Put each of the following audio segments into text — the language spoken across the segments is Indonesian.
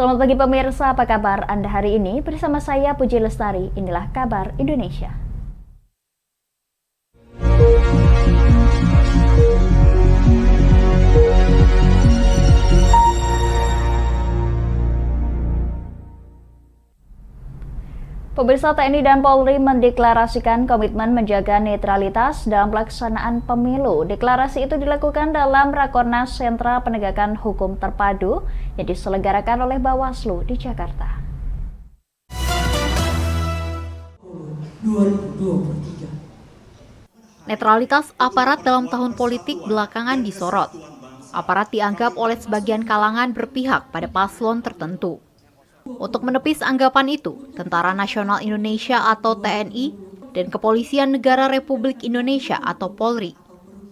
Selamat pagi pemirsa, apa kabar Anda hari ini? Bersama saya Puji Lestari, inilah kabar Indonesia. Pemirsa, TNI dan Polri mendeklarasikan komitmen menjaga netralitas dalam pelaksanaan pemilu. Deklarasi itu dilakukan dalam Rakornas Sentra Penegakan Hukum Terpadu yang diselenggarakan oleh Bawaslu di Jakarta. 2023. Netralitas aparat dalam tahun politik belakangan disorot. Aparat dianggap oleh sebagian kalangan berpihak pada paslon tertentu. Untuk menepis anggapan itu, Tentara Nasional Indonesia atau TNI dan Kepolisian Negara Republik Indonesia atau Polri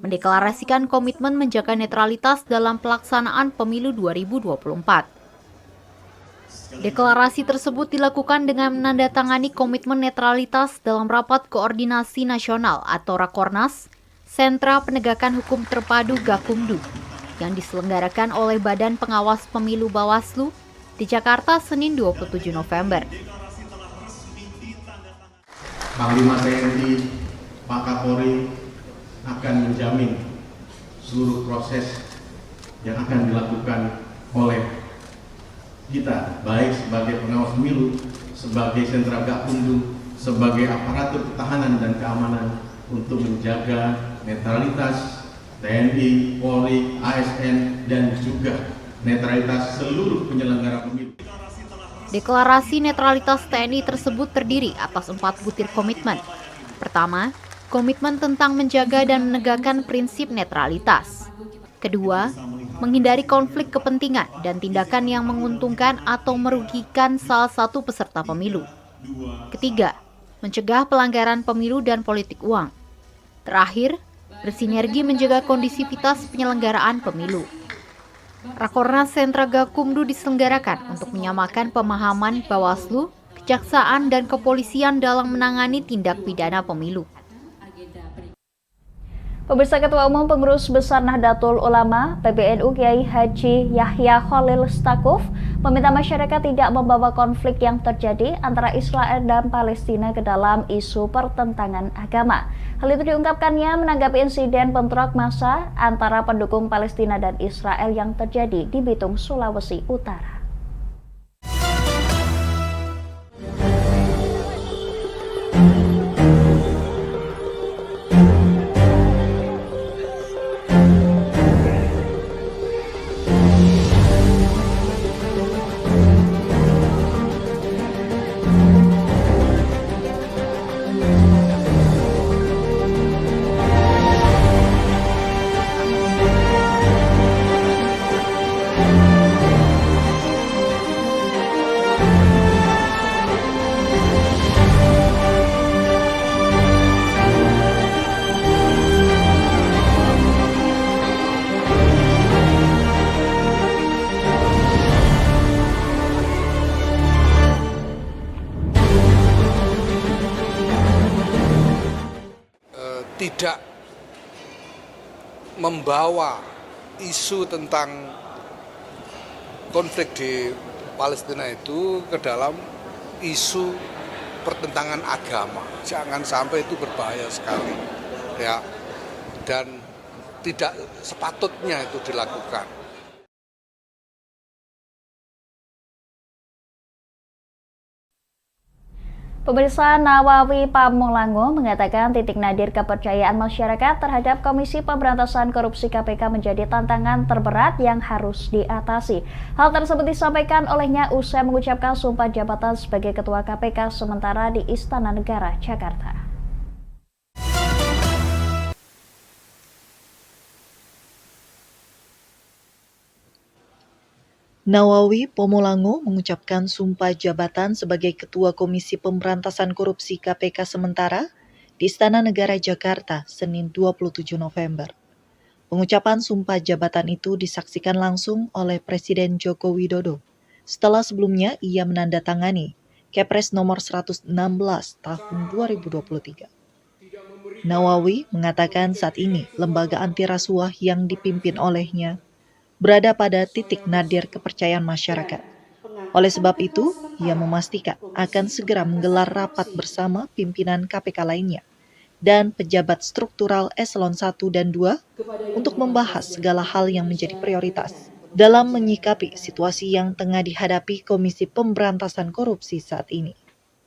mendeklarasikan komitmen menjaga netralitas dalam pelaksanaan pemilu 2024. Deklarasi tersebut dilakukan dengan menandatangani komitmen netralitas dalam Rapat Koordinasi Nasional atau Rakornas Sentra Penegakan Hukum Terpadu Gakumdu yang diselenggarakan oleh Badan Pengawas Pemilu Bawaslu di Jakarta Senin 27 November. Panglima TNI, Pak Kapolri akan menjamin seluruh proses yang akan dilakukan oleh kita, baik sebagai pengawas pemilu, sebagai sentra Gakumdu, sebagai aparatur pertahanan dan keamanan untuk menjaga netralitas TNI, Polri, ASN, dan juga netralitas seluruh penyelenggara pemilu. Deklarasi netralitas TNI tersebut terdiri atas 4 butir komitmen. Pertama, komitmen tentang menjaga dan menegakkan prinsip netralitas. Kedua, menghindari konflik kepentingan dan tindakan yang menguntungkan atau merugikan salah satu peserta pemilu. Ketiga, mencegah pelanggaran pemilu dan politik uang. Terakhir, bersinergi menjaga kondisivitas penyelenggaraan pemilu. Rakornas Sentra Gakumdu diselenggarakan untuk menyamakan pemahaman Bawaslu, Kejaksaan, dan Kepolisian dalam menangani tindak pidana pemilu. Pemirsa, Ketua Umum Pengurus Besar Nahdlatul Ulama PBNU Kiai Haji Yahya Khalil Stakuf meminta masyarakat tidak membawa konflik yang terjadi antara Israel dan Palestina ke dalam isu pertentangan agama. Hal itu diungkapkannya menanggapi insiden bentrok massa antara pendukung Palestina dan Israel yang terjadi di Bitung, Sulawesi Utara. Tidak membawa isu tentang konflik di Palestina itu ke dalam isu pertentangan agama. Jangan sampai itu berbahaya sekali, ya, dan tidak sepatutnya itu dilakukan. Pemirsa, Nawawi Pamulango mengatakan titik nadir kepercayaan masyarakat terhadap Komisi Pemberantasan Korupsi KPK menjadi tantangan terberat yang harus diatasi. Hal tersebut disampaikan olehnya usai mengucapkan sumpah jabatan sebagai Ketua KPK sementara di Istana Negara, Jakarta. Nawawi Pamulango mengucapkan sumpah jabatan sebagai Ketua Komisi Pemberantasan Korupsi KPK sementara di Istana Negara Jakarta, Senin 27 November. Pengucapan sumpah jabatan itu disaksikan langsung oleh Presiden Joko Widodo setelah sebelumnya ia menandatangani Kepres nomor 116 tahun 2023. Nawawi mengatakan saat ini lembaga anti rasuah yang dipimpin olehnya berada pada titik nadir kepercayaan masyarakat. Oleh sebab itu, ia memastikan akan segera menggelar rapat bersama pimpinan KPK lainnya dan pejabat struktural eselon 1 dan 2 untuk membahas segala hal yang menjadi prioritas dalam menyikapi situasi yang tengah dihadapi Komisi Pemberantasan Korupsi saat ini.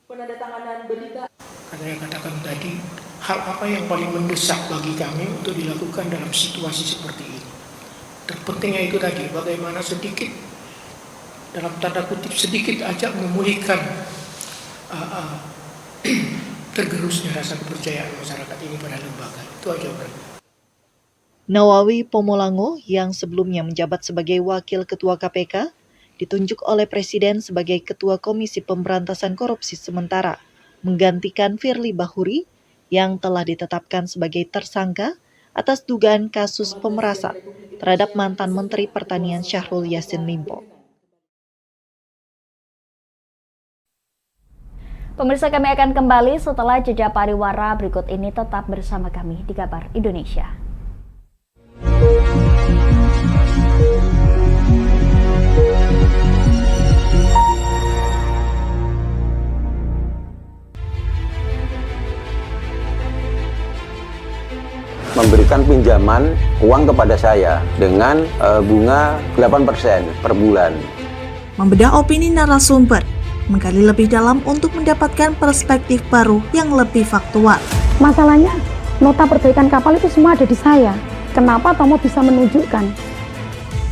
Karena yang katakan tadi, hal apa yang paling mendesak bagi kami untuk dilakukan dalam situasi seperti ini? Terpentingnya itu tadi, bagaimana sedikit, dalam tanda kutip sedikit aja memulihkan tergerusnya rasa kepercayaan masyarakat ini pada lembaga. Itu aja, Bro. Nawawi Pomolango yang sebelumnya menjabat sebagai Wakil Ketua KPK ditunjuk oleh Presiden sebagai Ketua Komisi Pemberantasan Korupsi sementara, menggantikan Firly Bahuri yang telah ditetapkan sebagai tersangka atas dugaan kasus pemerasan terhadap mantan Menteri Pertanian Syahrul Yassin Limpo. Pemirsa, kami akan kembali setelah jeda pariwara berikut ini. Tetap bersama kami di Kabar Indonesia. Memberikan pinjaman uang kepada saya dengan bunga 8% per bulan. Membedah opini narasumber, menggali lebih dalam untuk mendapatkan perspektif baru yang lebih faktual. Masalahnya, nota perbaikan kapal itu semua ada di saya. Kenapa Tomo bisa menunjukkan?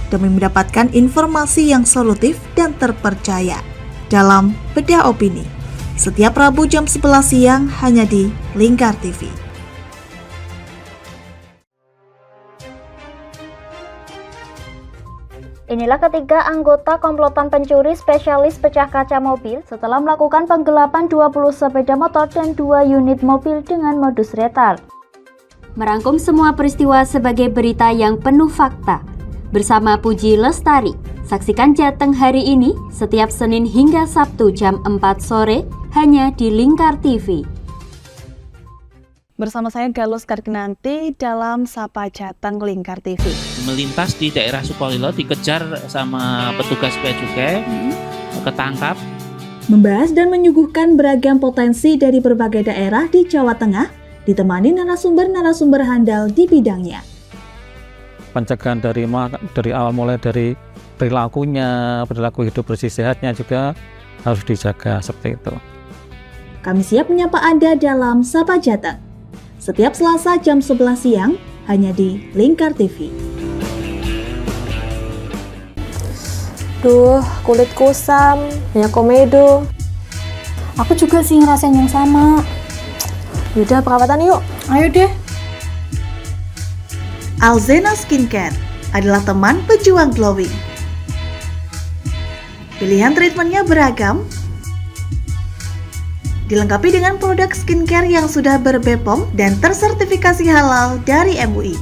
Demi mendapatkan informasi yang solutif dan terpercaya. Dalam Bedah Opini, setiap Rabu jam 11 siang hanya di Lingkar TV. Inilah ketiga anggota komplotan pencuri spesialis pecah kaca mobil setelah melakukan penggelapan 20 sepeda motor dan 2 unit mobil dengan modus retard. Merangkum semua peristiwa sebagai berita yang penuh fakta. Bersama Puji Lestari, saksikan Jateng hari ini setiap Senin hingga Sabtu jam 4 sore hanya di Lingkar TV. Bersama saya Galus Karginanti dalam Sapa Jateng Lingkar TV. Melintas di daerah Sukolilo dikejar sama petugas bea cukai, ketangkap. Membahas dan menyuguhkan beragam potensi dari berbagai daerah di Jawa Tengah, ditemani narasumber-narasumber handal di bidangnya. Pencegahan dari awal mulai dari perilaku hidup bersih sehatnya juga harus dijaga seperti itu. Kami siap menyapa Anda dalam Sapa Jateng. Setiap Selasa jam 11 siang hanya di Lingkar TV. Duh, kulit kusam, banyak komedo. Aku juga sih ngerasain yang sama. Yaudah, perawatan yuk. Ayo deh. Alzena Skincare adalah teman pejuang glowing. Pilihan treatmentnya beragam, dilengkapi dengan produk skincare yang sudah ber-BPOM dan tersertifikasi halal dari MUI.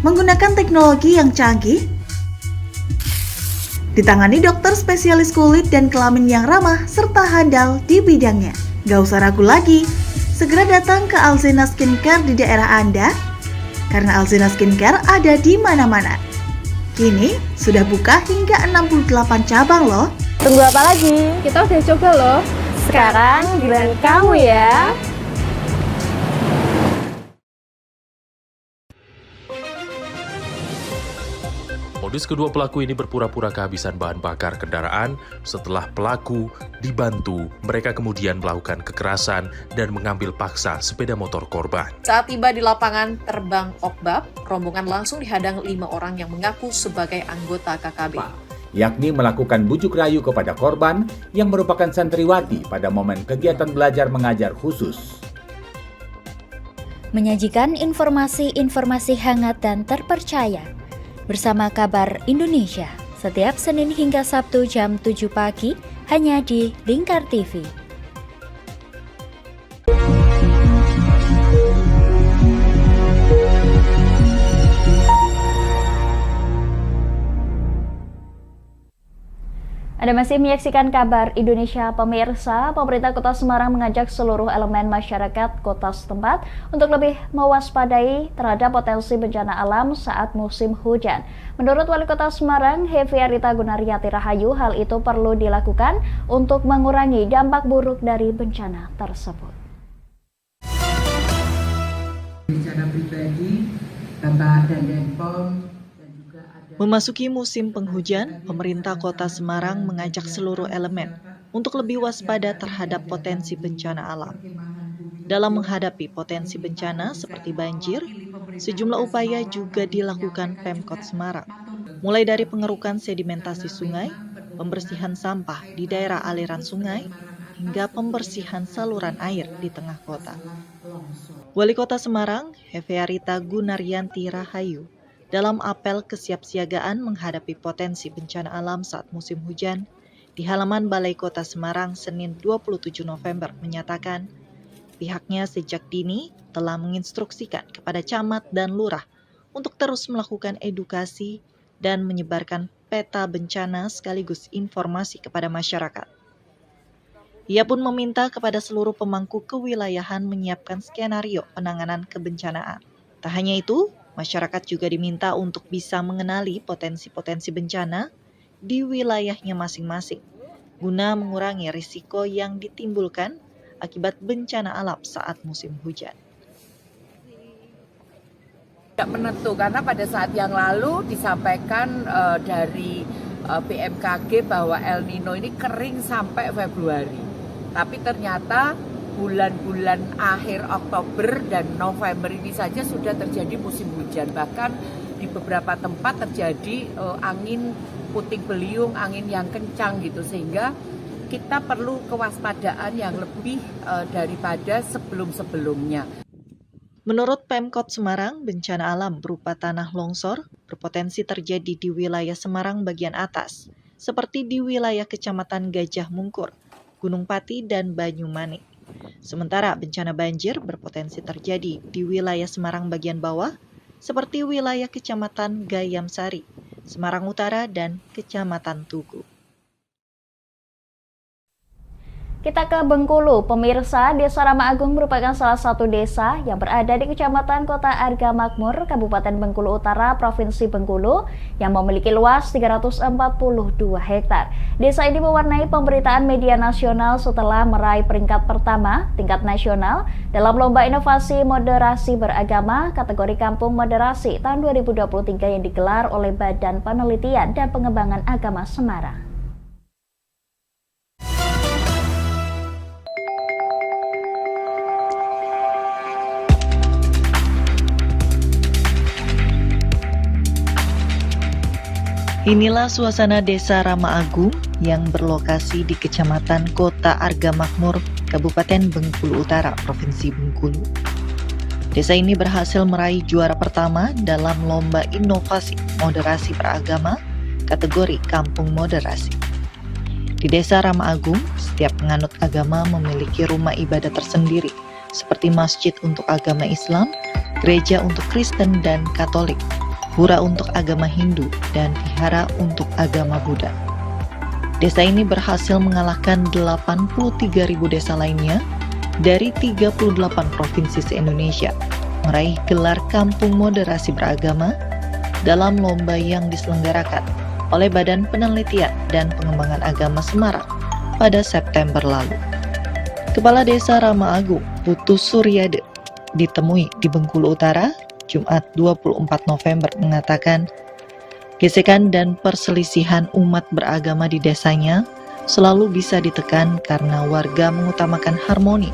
Menggunakan teknologi yang canggih, ditangani dokter spesialis kulit dan kelamin yang ramah serta handal di bidangnya. Gak usah ragu lagi, segera datang ke Alzena Skincare di daerah Anda, karena Alzena Skincare ada di mana-mana. Kini sudah buka hingga 68 cabang loh. Tunggu apa lagi? Kita udah coba loh. Sekarang giliran kamu ya. Modus kedua pelaku ini berpura-pura kehabisan bahan bakar kendaraan. Setelah pelaku dibantu, mereka kemudian melakukan kekerasan dan mengambil paksa sepeda motor korban. Saat tiba di lapangan terbang Okbab, rombongan langsung dihadang 5 orang yang mengaku sebagai anggota KKB. Yakni melakukan bujuk rayu kepada korban yang merupakan santriwati pada momen kegiatan belajar mengajar khusus. Menyajikan informasi-informasi hangat dan terpercaya bersama Kabar Indonesia setiap Senin hingga Sabtu jam 7 pagi hanya di Lingkar TV. Anda masih menyaksikan kabar Indonesia pemirsa. Pemerintah Kota Semarang mengajak seluruh elemen masyarakat kota setempat untuk lebih mewaspadai terhadap potensi bencana alam saat musim hujan. Menurut Wali Kota Semarang, Heviarita Gunaryanti Rahayu, hal itu perlu dilakukan untuk mengurangi dampak buruk dari bencana tersebut. Secara pribadi, Bapak dan Denpom. Memasuki musim penghujan, pemerintah Kota Semarang mengajak seluruh elemen untuk lebih waspada terhadap potensi bencana alam. Dalam menghadapi potensi bencana seperti banjir, sejumlah upaya juga dilakukan Pemkot Semarang, mulai dari pengerukan sedimentasi sungai, pembersihan sampah di daerah aliran sungai, hingga pembersihan saluran air di tengah kota. Wali Kota Semarang, Heviarita Gunaryanti Rahayu, dalam apel kesiapsiagaan menghadapi potensi bencana alam saat musim hujan di halaman Balai Kota Semarang Senin 27 November menyatakan pihaknya sejak dini telah menginstruksikan kepada camat dan lurah untuk terus melakukan edukasi dan menyebarkan peta bencana sekaligus informasi kepada masyarakat. Ia pun meminta kepada seluruh pemangku kewilayahan menyiapkan skenario penanganan kebencanaan. Tak hanya itu, masyarakat juga diminta untuk bisa mengenali potensi-potensi bencana di wilayahnya masing-masing, guna mengurangi risiko yang ditimbulkan akibat bencana alam saat musim hujan. Tidak menentu, karena pada saat yang lalu disampaikan dari BMKG bahwa El Nino ini kering sampai Februari. Tapi ternyata bulan-bulan akhir Oktober dan November ini saja sudah terjadi musim hujan. Bahkan di beberapa tempat terjadi angin puting beliung, angin yang kencang gitu. Sehingga kita perlu kewaspadaan yang lebih daripada sebelum-sebelumnya. Menurut Pemkot Semarang, bencana alam berupa tanah longsor berpotensi terjadi di wilayah Semarang bagian atas, seperti di wilayah Kecamatan Gajah Mungkur, Gunung Pati, dan Banyumanik. Sementara bencana banjir berpotensi terjadi di wilayah Semarang bagian bawah, seperti wilayah Kecamatan Gayam Sari, Semarang Utara, dan Kecamatan Tugu. Kita ke Bengkulu, pemirsa. Desa Rama Agung merupakan salah satu desa yang berada di Kecamatan Kota Arga Makmur, Kabupaten Bengkulu Utara, Provinsi Bengkulu, yang memiliki luas 342 hektar. Desa ini mewarnai pemberitaan media nasional setelah meraih peringkat pertama tingkat nasional dalam Lomba Inovasi Moderasi Beragama kategori Kampung Moderasi tahun 2023 yang digelar oleh Badan Penelitian dan Pengembangan Agama Semarang. Inilah suasana Desa Rama Agung yang berlokasi di Kecamatan Kota Arga Makmur, Kabupaten Bengkulu Utara, Provinsi Bengkulu. Desa ini berhasil meraih juara pertama dalam Lomba Inovasi Moderasi Beragama kategori Kampung Moderasi. Di Desa Rama Agung, setiap penganut agama memiliki rumah ibadah tersendiri, seperti masjid untuk agama Islam, gereja untuk Kristen dan Katolik, pura untuk agama Hindu, dan vihara untuk agama Buddha. Desa ini berhasil mengalahkan 83.000 desa lainnya dari 38 provinsi se-Indonesia, meraih gelar Kampung Moderasi Beragama dalam lomba yang diselenggarakan oleh Badan Penelitian dan Pengembangan Agama Semarang pada September lalu. Kepala Desa Rama Agung, Putu Suryade, ditemui di Bengkulu Utara Jumat 24 November mengatakan, gesekan dan perselisihan umat beragama di desanya selalu bisa ditekan karena warga mengutamakan harmoni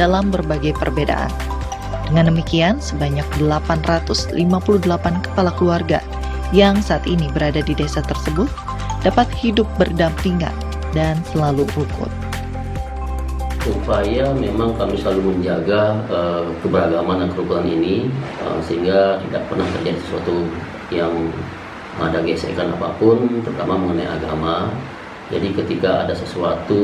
dalam berbagai perbedaan. Dengan demikian, sebanyak 858 kepala keluarga yang saat ini berada di desa tersebut dapat hidup berdampingan dan selalu rukun. Upaya memang kami selalu menjaga keberagaman dan kerukunan ini sehingga tidak pernah terjadi sesuatu yang ada gesekan apapun, terutama mengenai agama. Jadi ketika ada sesuatu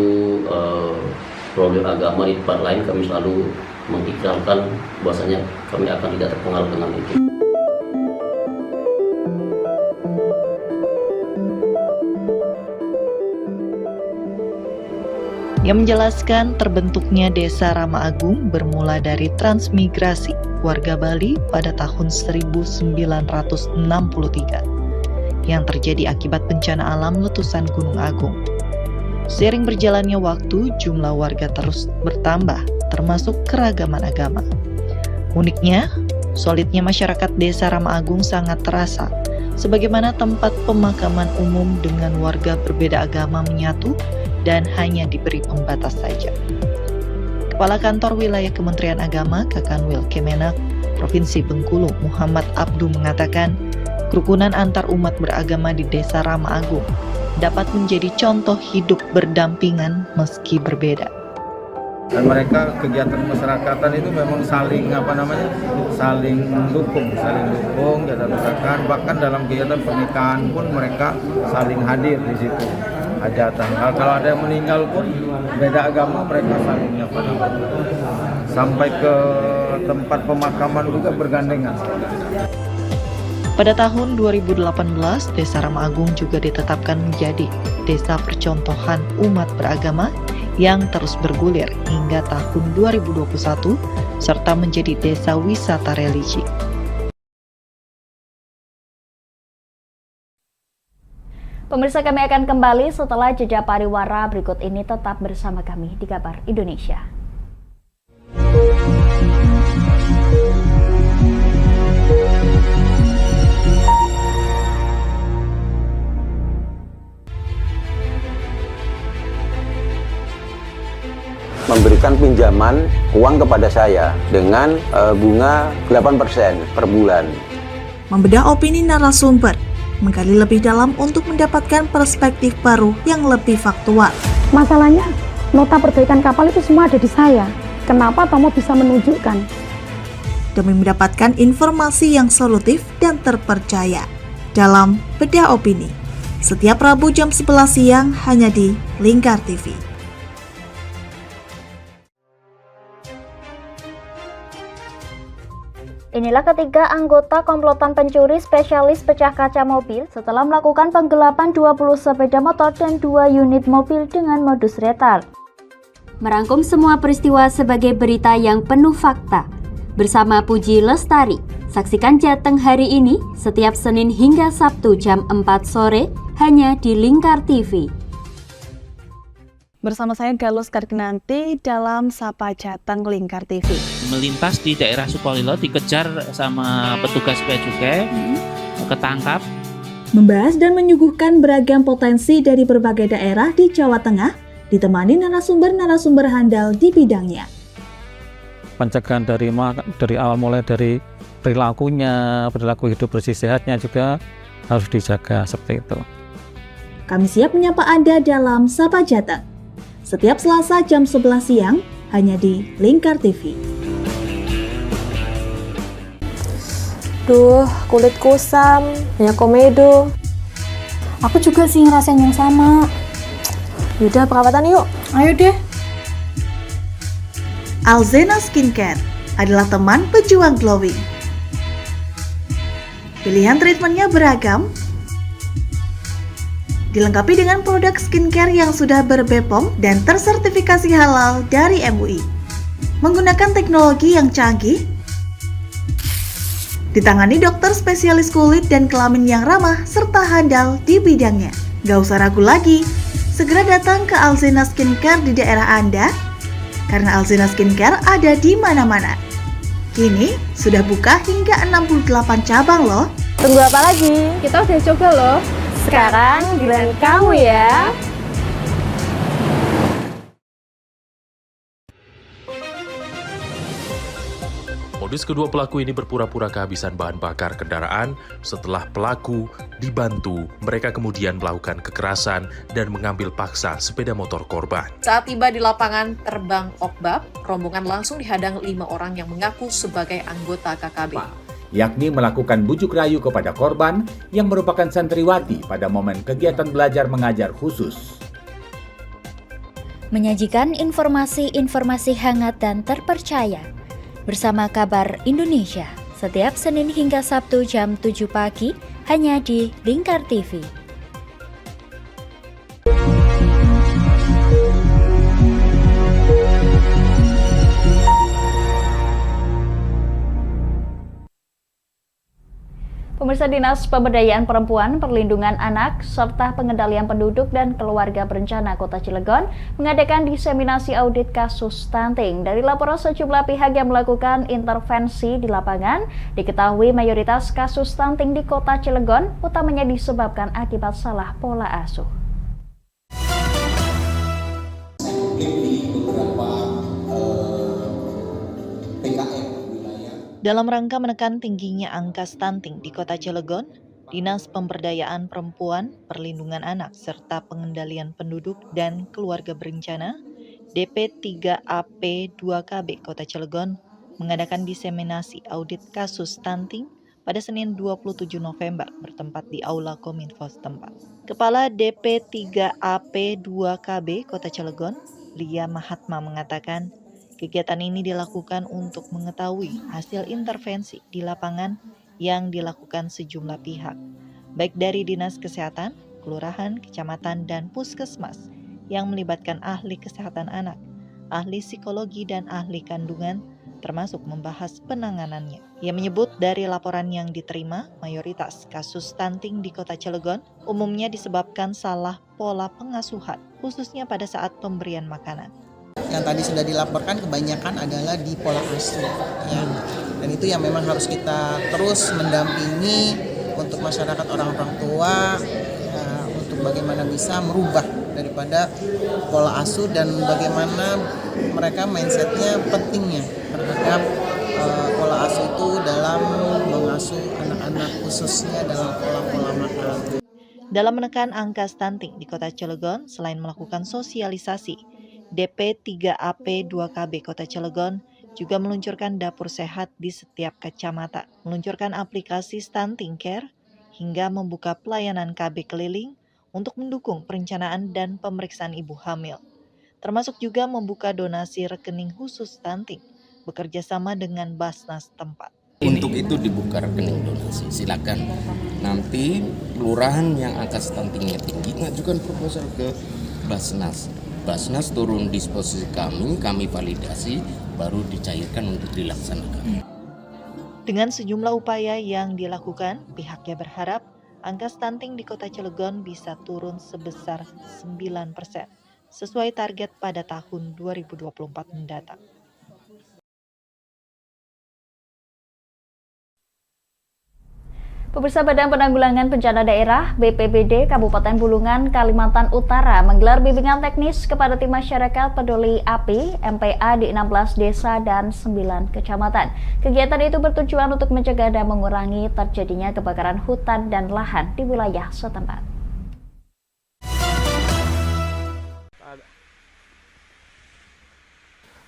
problem agama di tempat lain, kami selalu mengikrarkan bahwasanya kami akan tidak terpengaruh dengan itu. yang menjelaskan terbentuknya Desa Rama Agung bermula dari transmigrasi warga Bali pada tahun 1963 yang terjadi akibat bencana alam letusan Gunung Agung. Seiring berjalannya waktu, jumlah warga terus bertambah, termasuk keragaman agama. Uniknya, solidnya masyarakat Desa Rama Agung sangat terasa, sebagaimana tempat pemakaman umum dengan warga berbeda agama menyatu dan hanya diberi pembatas saja. Kepala Kantor Wilayah Kementerian Agama Kakanwil Kemenak Provinsi Bengkulu Muhammad Abdu mengatakan, kerukunan antar umat beragama di Desa Rama Agung dapat menjadi contoh hidup berdampingan meski berbeda. Dan mereka kegiatan masyarakatan itu memang saling mendukung, dan bahkan dalam kegiatan pernikahan pun mereka saling hadir di situ. Hajatan. Kalau ada yang meninggal pun beda agama mereka saling sampai ke tempat pemakaman juga bergandengan. Pada tahun 2018, Desa Rama Agung juga ditetapkan menjadi desa percontohan umat beragama yang terus bergulir hingga tahun 2021 serta menjadi desa wisata religi. Pemirsa, kami akan kembali setelah jeda pariwara berikut ini. Tetap bersama kami di Kabar Indonesia. Memberikan pinjaman uang kepada saya dengan bunga 8% per bulan. Membedah opini narasumber, menggali lebih dalam untuk mendapatkan perspektif baru yang lebih faktual. Masalahnya, nota perbaikan kapal itu semua ada di saya. Kenapa Tomo bisa menunjukkan? Demi mendapatkan informasi yang solutif dan terpercaya dalam Bedah Opini. Setiap Rabu jam 11 siang hanya di Lingkar TV. Inilah ketiga anggota komplotan pencuri spesialis pecah kaca mobil setelah melakukan penggelapan 20 sepeda motor dan 2 unit mobil dengan modus retal. Merangkum semua peristiwa sebagai berita yang penuh fakta. Bersama Puji Lestari, saksikan Jateng hari ini setiap Senin hingga Sabtu jam 4 sore hanya di Lingkar TV. Bersama saya Galus Kargnanti dalam Sapa Jateng Lingkar TV. Melintas di daerah Sukolilo dikejar sama petugas bea cukai, ketangkap. Membahas dan menyuguhkan beragam potensi dari berbagai daerah di Jawa Tengah, ditemani narasumber-narasumber handal di bidangnya. Pencegahan dari awal mulai dari perilaku hidup bersih sehatnya juga harus dijaga seperti itu. Kami siap menyapa Anda dalam Sapa Jateng. Setiap Selasa jam 11 siang hanya di Lingkar TV. Duh, kulit kusam, banyak komedo. Aku juga sih ngerasain yang sama. Yaudah, perawatan yuk. Ayo deh. Alzena Skincare adalah teman pejuang glowing. Pilihan treatmentnya beragam, dilengkapi dengan produk skincare yang sudah ber-BPOM dan tersertifikasi halal dari MUI. Menggunakan teknologi yang canggih, ditangani dokter spesialis kulit dan kelamin yang ramah serta handal di bidangnya. Gak usah ragu lagi, segera datang ke Alzena Skincare di daerah Anda, karena Alzena Skincare ada di mana-mana. Kini sudah buka hingga 68 cabang loh. Tunggu apa lagi? Kita udah coba loh. Sekarang giliran kamu ya. Modus kedua pelaku ini berpura-pura kehabisan bahan bakar kendaraan. Setelah pelaku dibantu, mereka kemudian melakukan kekerasan dan mengambil paksa sepeda motor korban. Saat tiba di lapangan terbang Okbab, rombongan langsung dihadang 5 orang yang mengaku sebagai anggota KKB. Yakni melakukan bujuk rayu kepada korban yang merupakan santriwati pada momen kegiatan belajar mengajar khusus. Menyajikan informasi-informasi hangat dan terpercaya bersama Kabar Indonesia setiap Senin hingga Sabtu jam 7 pagi hanya di Lingkar TV. Pemirsa, Dinas Pemberdayaan Perempuan, Perlindungan Anak, serta Pengendalian Penduduk dan Keluarga Berencana Kota Cilegon mengadakan diseminasi audit kasus stunting. Dari laporan sejumlah pihak yang melakukan intervensi di lapangan, diketahui mayoritas kasus stunting di Kota Cilegon utamanya disebabkan akibat salah pola asuh. Dalam rangka menekan tingginya angka stunting di Kota Cilegon, Dinas Pemberdayaan Perempuan, Perlindungan Anak, serta Pengendalian Penduduk dan Keluarga Berencana DP3AP2KB Kota Cilegon mengadakan diseminasi audit kasus stunting pada Senin 27 November bertempat di Aula Kominfo setempat. Kepala DP3AP2KB Kota Cilegon, Lia Mahatma mengatakan, kegiatan ini dilakukan untuk mengetahui hasil intervensi di lapangan yang dilakukan sejumlah pihak, baik dari Dinas Kesehatan, Kelurahan, Kecamatan, dan Puskesmas yang melibatkan ahli kesehatan anak, ahli psikologi, dan ahli kandungan, termasuk membahas penanganannya. Ia menyebut dari laporan yang diterima, mayoritas kasus stunting di Kota Cilegon umumnya disebabkan salah pola pengasuhan, khususnya pada saat pemberian makanan. Yang tadi sudah dilaporkan kebanyakan adalah di pola asuh, ya. Dan itu yang memang harus kita terus mendampingi untuk masyarakat orang-orang tua, untuk bagaimana bisa merubah daripada pola asuh dan bagaimana mereka mindsetnya pentingnya terhadap pola asuh itu dalam mengasuh anak-anak, khususnya dalam pola-pola makan. Dalam menekan angka stunting di Kota Cilegon, selain melakukan sosialisasi, DP3AP2KB Kota Cilegon juga meluncurkan dapur sehat di setiap kecamatan, meluncurkan aplikasi Stunting Care, hingga membuka pelayanan KB keliling untuk mendukung perencanaan dan pemeriksaan ibu hamil, termasuk juga membuka donasi rekening khusus stunting, bekerja sama dengan Basnas tempat. Untuk itu dibuka rekening donasi, silakan. Nanti kelurahan yang angka stuntingnya tinggi ngajukan proposal ke Basnas. Basnas turun disposisi kami validasi, baru dicairkan untuk dilaksanakan. Dengan sejumlah upaya yang dilakukan, pihaknya berharap angka stunting di Kota Cilegon bisa turun sebesar 9%, sesuai target pada tahun 2024 mendatang. Pemirsa, Badan Penanggulangan Bencana Daerah BPBD Kabupaten Bulungan, Kalimantan Utara menggelar bimbingan teknis kepada tim masyarakat peduli api MPA di 16 desa dan 9 kecamatan. Kegiatan itu bertujuan untuk mencegah dan mengurangi terjadinya kebakaran hutan dan lahan di wilayah setempat.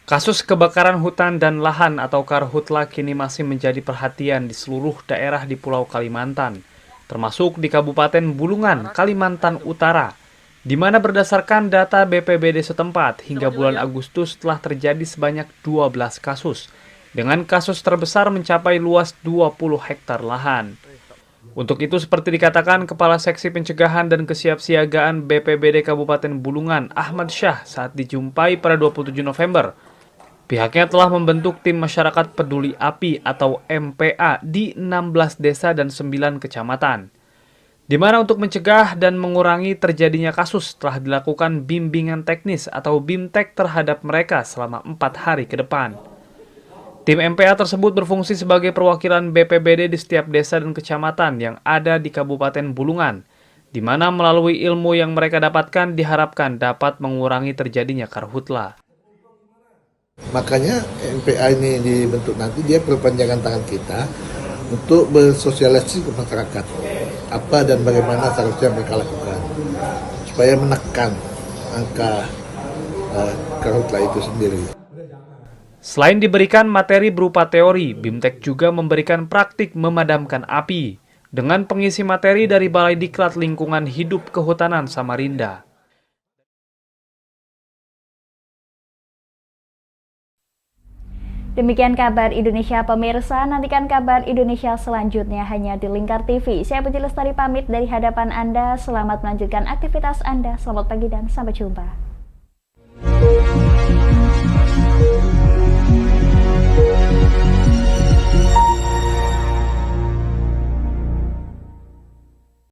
Kasus kebakaran hutan dan lahan atau karhutla kini masih menjadi perhatian di seluruh daerah di Pulau Kalimantan, termasuk di Kabupaten Bulungan, Kalimantan Utara, di mana berdasarkan data BPBD setempat hingga bulan Agustus telah terjadi sebanyak 12 kasus, dengan kasus terbesar mencapai luas 20 hektar lahan. Untuk itu, seperti dikatakan Kepala Seksi Pencegahan dan Kesiapsiagaan BPBD Kabupaten Bulungan, Ahmad Syah, saat dijumpai pada 27 November, pihaknya telah membentuk tim masyarakat peduli api atau MPA di 16 desa dan 9 kecamatan, di mana untuk mencegah dan mengurangi terjadinya kasus telah dilakukan bimbingan teknis atau BIMTEK terhadap mereka selama 4 hari ke depan. Tim MPA tersebut berfungsi sebagai perwakilan BPBD di setiap desa dan kecamatan yang ada di Kabupaten Bulungan, di mana melalui ilmu yang mereka dapatkan diharapkan dapat mengurangi terjadinya karhutla. Makanya MPA ini dibentuk nanti, dia perpanjangan tangan kita untuk bersosialisasi ke masyarakat apa dan bagaimana seharusnya mereka lakukan supaya menekan angka karhutla itu sendiri. Selain diberikan materi berupa teori, BIMTEK juga memberikan praktik memadamkan api dengan pengisi materi dari Balai Diklat Lingkungan Hidup Kehutanan Samarinda. Demikian kabar Indonesia pemirsa, nantikan kabar Indonesia selanjutnya hanya di Lingkar TV. Saya Puji Lestari pamit dari hadapan Anda, selamat melanjutkan aktivitas Anda, selamat pagi dan sampai jumpa.